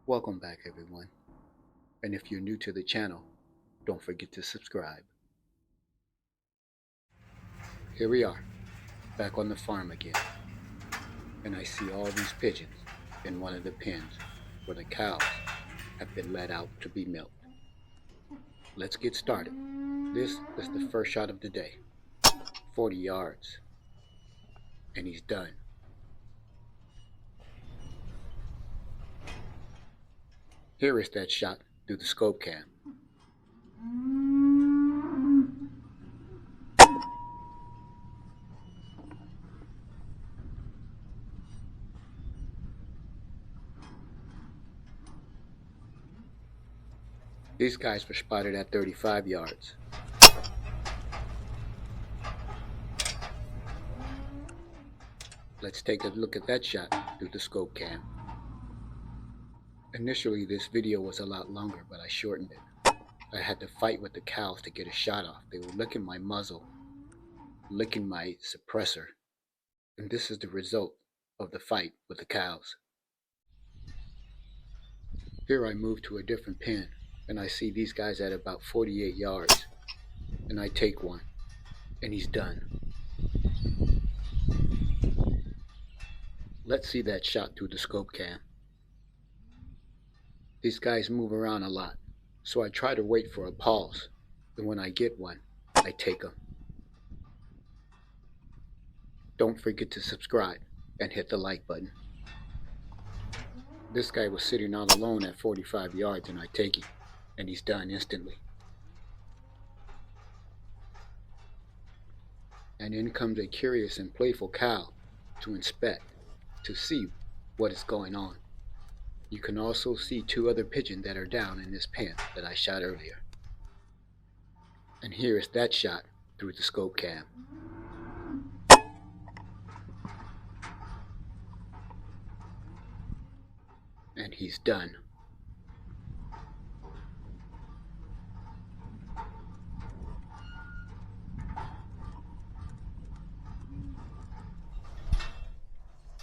Welcome back everyone, and if you're new to the channel, don't forget to subscribe. Here we are, back on the farm again, and I see all these pigeons in one of the pens where the cows have been let out to be milked. Let's get started. This is the first shot of the day, 40 yards, and he's done. Here is that shot through the scope cam. These guys were spotted at 35 yards. Let's take a look at that shot through the scope cam. Initially this video was a lot longer, but I shortened it. I had to fight with the cows to get a shot off. They were licking my muzzle, licking my suppressor, and this is the result of the fight with the cows. Here I move to a different pen, and I see these guys at about 48 yards, and I take one, and he's done. Let's see that shot through the scope cam. These guys move around a lot, so I try to wait for a pause, and when I get one, I take them. Don't forget to subscribe and hit the like button. This guy was sitting all alone at 45 yards, and I take him, and he's done instantly. And in comes a curious and playful cow to inspect, to see what is going on. You can also see two other pigeons that are down in this pen that I shot earlier. And here is that shot through the scope cam. And he's done.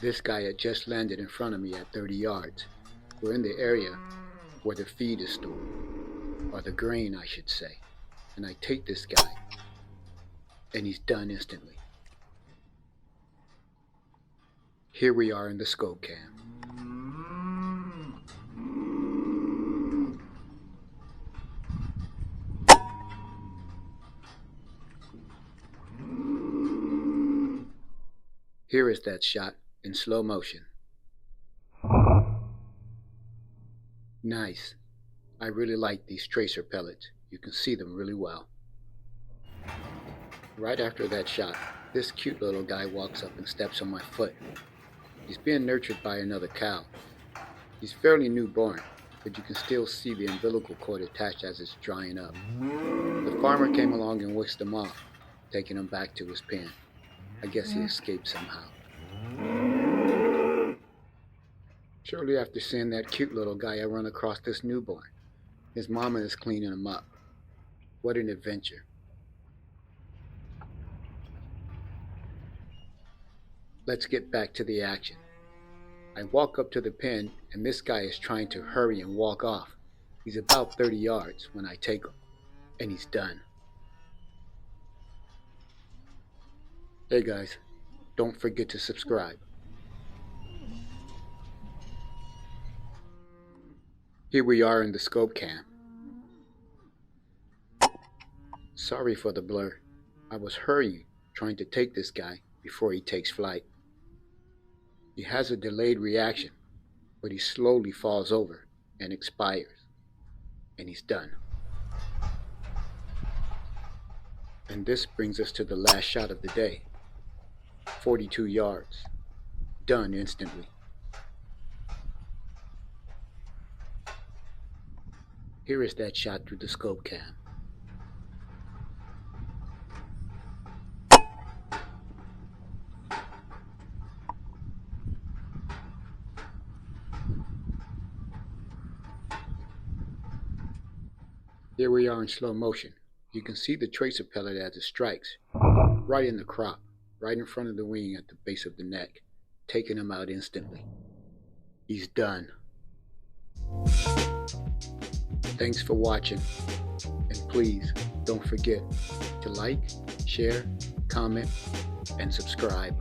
This guy had just landed in front of me at 30 yards. We're in the area where the feed is stored, or the grain I should say, and I take this guy, and he's done instantly. Here we are in the scope cam. Here is that shot in slow motion. Nice. I really like these tracer pellets. You can see them really well. Right after that shot, this cute little guy walks up and steps on my foot. He's being nurtured by another cow. He's fairly newborn, but you can still see the umbilical cord attached as it's drying up. The farmer came along and whisked him off, taking him back to his pen. I guess he escaped somehow. Shortly after seeing that cute little guy, I run across this newborn. His mama is cleaning him up. What an adventure. Let's get back to the action. I walk up to the pen, and this guy is trying to hurry and walk off. He's about 30 yards when I take him, and he's done. Hey guys, don't forget to subscribe. Here we are in the scope cam. Sorry for the blur. I was hurrying, trying to take this guy before he takes flight. He has a delayed reaction, but he slowly falls over and expires, and he's done. And this brings us to the last shot of the day, 42 yards, done instantly. Here is that shot through the scope cam. Here we are in slow motion. You can see the tracer pellet as it strikes, right in the crop, right in front of the wing at the base of the neck, taking him out instantly. He's done. Thanks for watching, and please don't forget to like, share, comment, and subscribe.